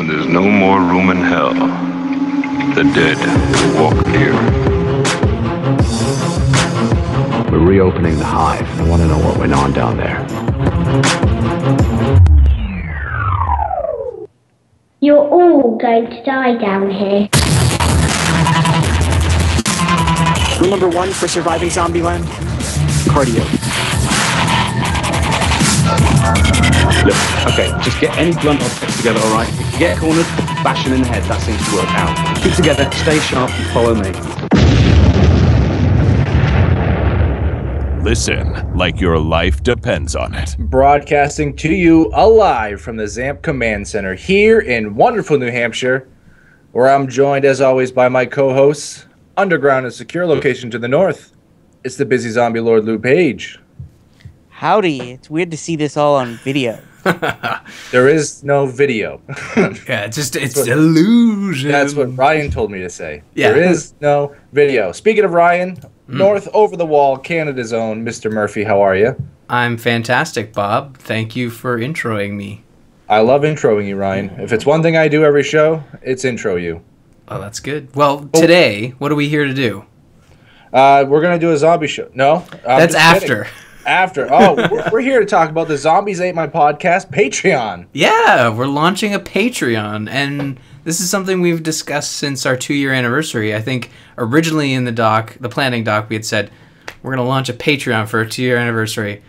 when there's no more room in hell, the dead walk here. We're reopening the hive. I want to know what went on down there. You're all going to die down here. Rule number 1 for surviving Zombieland: cardio. Look, okay, just get any blunt objects together, all right? If you get cornered, bash them in the head. That seems to work out. Keep together, stay sharp, and follow me. Listen like your life depends on it. Broadcasting to you alive from the ZAMP Command Center here in wonderful New Hampshire, where I'm joined as always by my co-hosts, underground and secure location to the north. It's the busy zombie lord Lou Page. Howdy, it's weird to see this all on video. There is no video. Yeah, it's illusion. That's what Ryan told me to say. Yeah. There is no video. Speaking of Ryan, north over the wall, Canada's own Mr. Murphy, how are you? I'm fantastic, Bob. Thank you for introing me. I love introing you, Ryan. If it's one thing I do every show, it's intro you. Oh, that's good. Well, today, what are we here to do? We're going to do a zombie show. No? That's after. After. Oh, we're here to talk about the Zombies Ate My Podcast Patreon. Yeah, we're launching a Patreon, and this is something we've discussed since our 2-year anniversary. I think originally in the planning doc, we had said, we're going to launch a Patreon for our 2-year anniversary.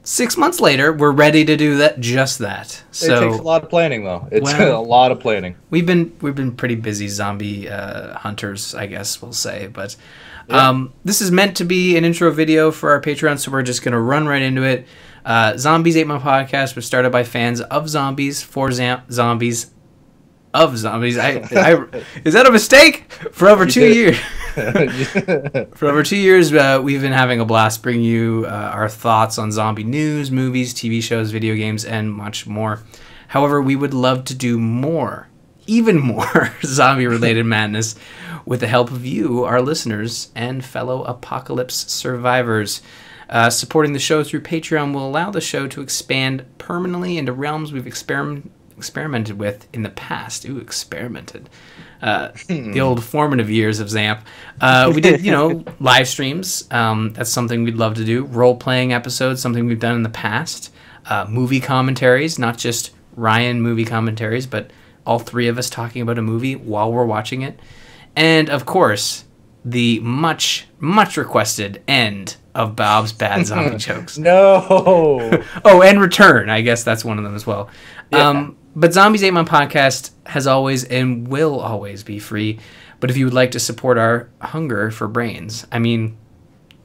6 months later, we're ready to do just that. So it takes a lot of planning, though. It's a lot of planning. We've been pretty busy zombie hunters, I guess we'll say. But this is meant to be an intro video for our Patreon, so we're just going to run right into it. Zombies Ate My Podcast was started by fans of zombies for zombies of zombies. Is that a mistake? For over 2 years. For over 2 years, we've been having a blast bringing you our thoughts on zombie news, movies, TV shows, video games, and much more. However, we would love to do more, even more zombie-related madness with the help of you, our listeners, and fellow apocalypse survivors. Supporting the show through Patreon will allow the show to expand permanently into realms we've experimented with in the past. Ooh, experimented. The old formative years of ZAMP. We did, live streams. That's something we'd love to do. Role-playing episodes, something we've done in the past. Movie commentaries, not just Ryan movie commentaries, but all three of us talking about a movie while we're watching it. And, of course, the much, much requested end of Bob's Bad Zombie Jokes. No! Oh, and Return. I guess that's one of them as well. Yeah. But Zombies Ate My Podcast has always and will always be free. But if you would like to support our hunger for brains, I mean,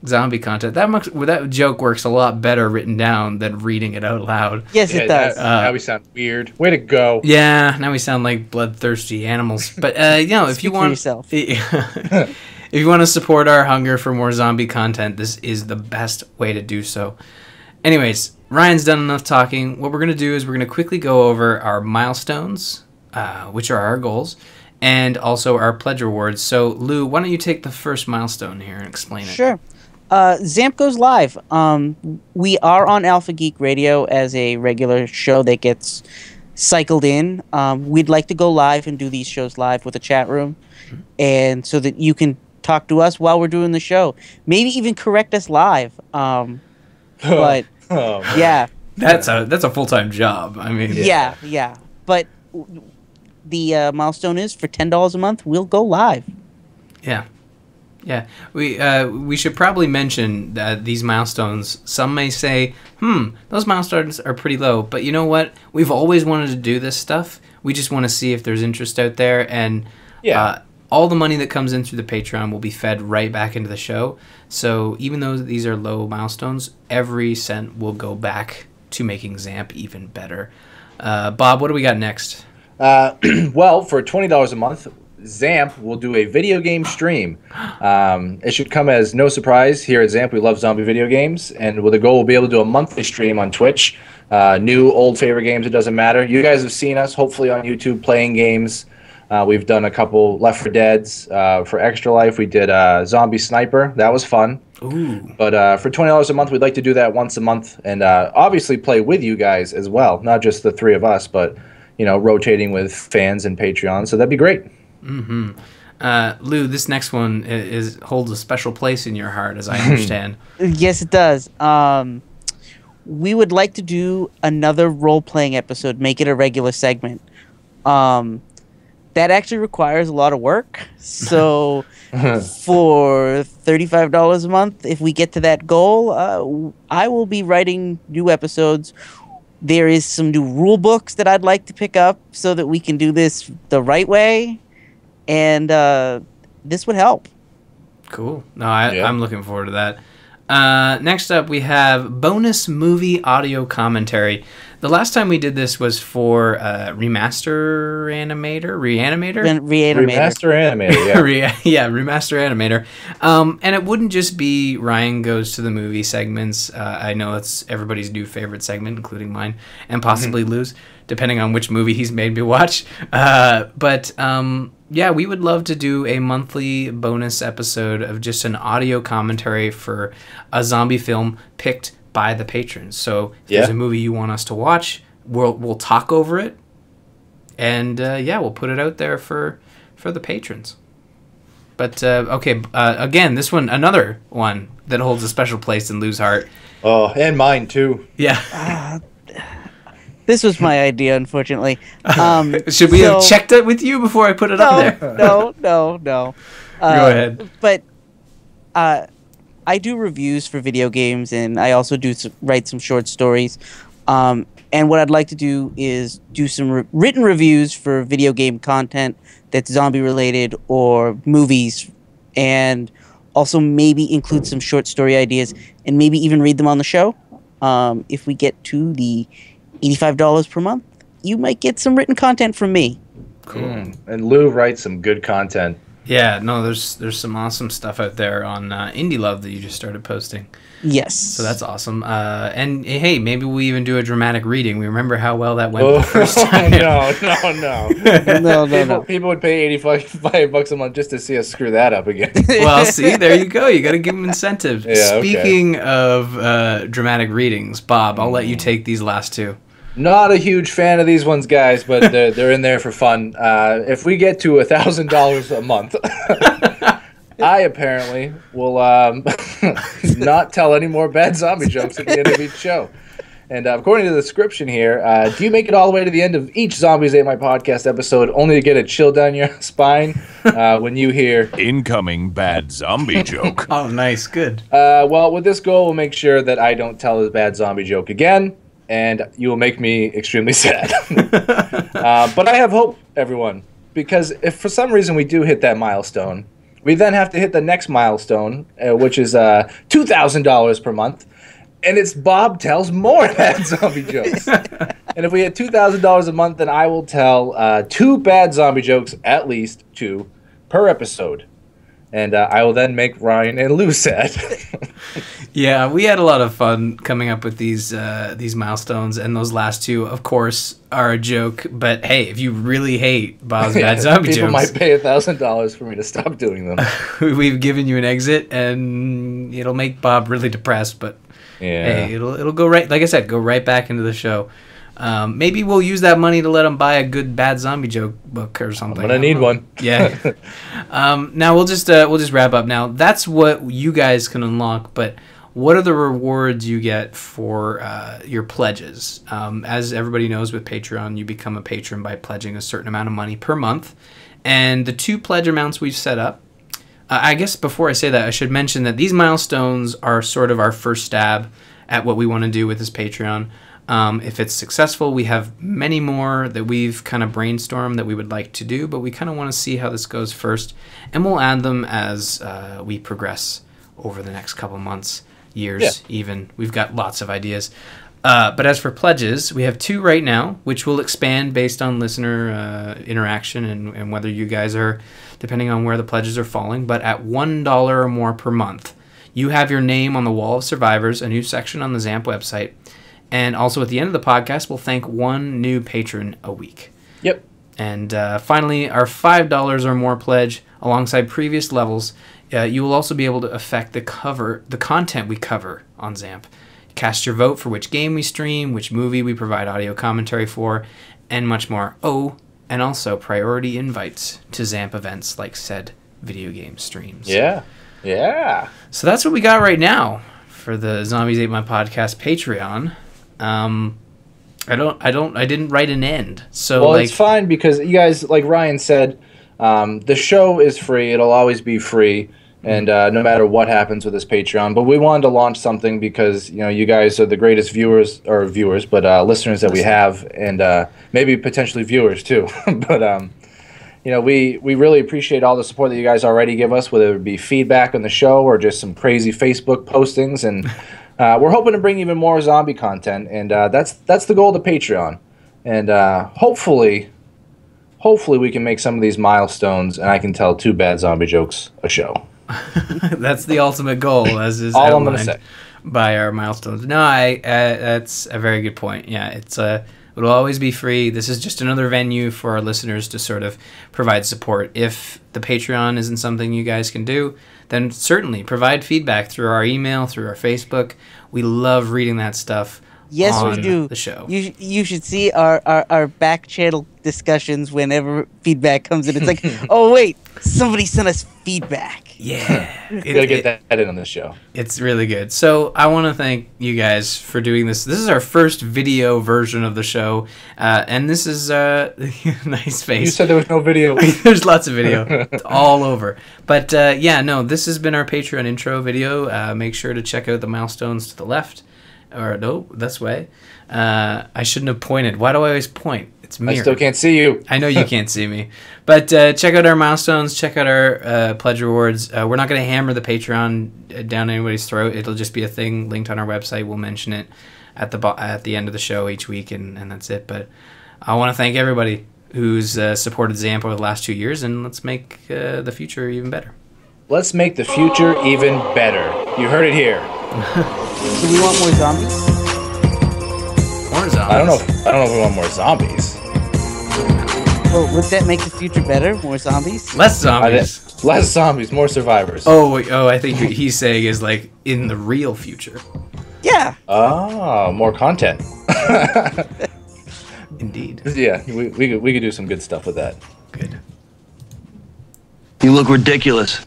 zombie content, that joke works a lot better written down than reading it out loud. Yes, it does. Now we sound weird. Way to go. Yeah, now we sound like bloodthirsty animals. But, if you want... yourself. If you want to support our hunger for more zombie content, this is the best way to do so. Anyways, Ryan's done enough talking. What we're going to do is we're going to quickly go over our milestones, which are our goals, and also our pledge rewards. So, Lou, why don't you take the first milestone here and explain it? Sure. ZAMP goes live. We are on Alpha Geek Radio as a regular show that gets cycled in. We'd like to go live and do these shows live with a chat room, and so that you can talk to us while we're doing the show. Maybe even correct us live. But yeah, that's a full-time job. I mean, yeah. But the milestone is for $10 a month, we'll go live. Yeah. We should probably mention that these milestones. Some may say, those milestones are pretty low. But you know what? We've always wanted to do this stuff. We just want to see if there's interest out there, and all the money that comes in through the Patreon will be fed right back into the show. So even though these are low milestones, every cent will go back to making ZAMP even better. Bob, what do we got next? Well, for $20 a month, ZAMP will do a video game stream. It should come as no surprise. Here at ZAMP, we love zombie video games, and with the goal, we'll be able to do a monthly stream on Twitch. New, old favorite games, it doesn't matter. You guys have seen us, hopefully, on YouTube playing games. We've done a couple Left 4 Deads. For Extra Life, we did Zombie Sniper. That was fun. Ooh. But for $20 a month, we'd like to do that once a month, and obviously play with you guys as well. Not just the three of us, but rotating with fans and Patreon. So that'd be great. Lou, this next one holds a special place in your heart, as I understand. Yes, it does. We would like to do another role-playing episode, make it a regular segment. That actually requires a lot of work. So for $35 a month, if we get to that goal, I will be writing new episodes. There is some new rule books that I'd like to pick up so that we can do this the right way. And this would help. Cool. No, I'm looking forward to that. Next up, we have bonus movie audio commentary. The last time we did this was for Remaster Animator? Reanimator? Remaster Animator, yeah. Yeah, Remaster Animator. And it wouldn't just be Ryan Goes to the Movie segments. I know it's everybody's new favorite segment, including mine, and possibly Lou's, depending on which movie he's made me watch. Yeah, we would love to do a monthly bonus episode of just an audio commentary for a zombie film picked by the patrons. So if there's a movie you want us to watch, we'll talk over it, and we'll put it out there for the patrons. But again, this one, another one that holds a special place in Lou's heart. Oh, and mine too. Yeah. This was my idea, unfortunately. Should we have checked it with you before I put it up there? No. Go ahead. But I do reviews for video games, and I also write some short stories. And what I'd like to do is do some written reviews for video game content that's zombie-related or movies, and also maybe include some short story ideas, and maybe even read them on the show. If we get to the $85 per month, you might get some written content from me. Cool. And Lou writes some good content. Yeah, no, there's some awesome stuff out there on Indie Love that you just started posting. Yes. So that's awesome. And hey, maybe we even do a dramatic reading. We remember how well that went the first time. No. People would pay $85 a month just to see us screw that up again. Well, see, there you go. You got to give them incentive. Yeah, Speaking of dramatic readings, Bob, I'll let you take these last two. Not a huge fan of these ones, guys, but they're in there for fun. If we get to $1,000 a month, I apparently will not tell any more bad zombie jokes at the end of each show. And according to the description here, do you make it all the way to the end of each Zombies Ate My Podcast episode only to get a chill down your spine when you hear incoming bad zombie joke? Oh, nice. Good. Well, with this goal, we'll make sure that I don't tell a bad zombie joke again, and you will make me extremely sad. But I have hope, everyone, because if for some reason we do hit that milestone, we then have to hit the next milestone, which is $2,000 per month, and it's Bob tells more bad zombie jokes. And if we hit $2,000 a month, then I will tell 2 bad zombie jokes, at least 2, per episode. And I will then make Ryan and Lou sad. Yeah, we had a lot of fun coming up with these milestones, and those last 2, of course, are a joke. But hey, if you really hate Bob's bad zombie people jokes, might pay $1,000 for me to stop doing them. We've given you an exit, and it'll make Bob really depressed. But hey, it'll go right. Like I said, go right back into the show. Maybe we'll use that money to let him buy a good bad zombie joke book or something. I'm gonna need one. Yeah. Now we'll just wrap up. Now that's what you guys can unlock, but what are the rewards you get for your pledges? As everybody knows, with Patreon, you become a patron by pledging a certain amount of money per month, and the 2 pledge amounts we've set up. I guess before I say that, I should mention that these milestones are sort of our first stab at what we want to do with this Patreon. If it's successful, we have many more that we've kind of brainstormed that we would like to do, but we kind of want to see how this goes first, and we'll add them as we progress over the next couple months, years even. We've got lots of ideas. But as for pledges, we have 2 right now, which will expand based on listener interaction and whether you guys are, depending on where the pledges are falling, but at $1 or more per month. You have your name on the Wall of Survivors, a new section on the ZAMP website. And also at the end of the podcast, we'll thank 1 new patron a week. Yep. And finally, our $5 or more pledge, alongside previous levels, you will also be able to affect the content we cover on ZAMP. Cast your vote for which game we stream, which movie we provide audio commentary for, and much more. Oh, and also priority invites to ZAMP events like said video game streams. Yeah. Yeah. So that's what we got right now for the Zombies Ate My Podcast Patreon. I didn't write an end. So well, like, it's fine because you guys, like Ryan said, the show is free. It'll always be free, and no matter what happens with this Patreon. But we wanted to launch something because you guys are the greatest listeners that we have, and maybe potentially viewers too. But we really appreciate all the support that you guys already give us, whether it be feedback on the show or just some crazy Facebook postings, and we're hoping to bring even more zombie content, and that's the goal of the Patreon, and hopefully we can make some of these milestones, and I can tell 2 bad zombie jokes a show. that's the ultimate goal, as is all I'm gonna outlined say by our milestones. No, that's a very good point. Yeah, it'll always be free. This is just another venue for our listeners to sort of provide support. If the Patreon isn't something you guys can do, then certainly provide feedback through our email, through our Facebook. We love reading that stuff. Yes, on we do. The show. You should see our back channel discussions whenever feedback comes in. It's like, oh wait, somebody sent us feedback. Yeah, you gotta get that in on this show. It's really good. So I want to thank you guys for doing this. This is our first video version of the show, and this is nice face. You said there was no video. There's lots of video. It's all over. But this has been our Patreon intro video. Make sure to check out the milestones to the left. Or no, this way. I shouldn't have pointed. Why do I always point? It's mirror. I still can't see you. I know you can't see me. But check out our milestones. Check out our pledge rewards. We're not going to hammer the Patreon down anybody's throat. It'll just be a thing linked on our website. We'll mention it at the end of the show each week, and that's it. But I want to thank everybody who's supported ZAMP over the last 2 years, and let's make the future even better. Let's make the future even better. You heard it here. Do we want more zombies? More zombies? I don't know if we want more zombies. Well, would that make the future better? More zombies? Less zombies. Less zombies, more survivors. Oh, I think what he's saying is like in the real future. Yeah. Oh, more content. Indeed. Yeah, we could do some good stuff with that. Good. You look ridiculous.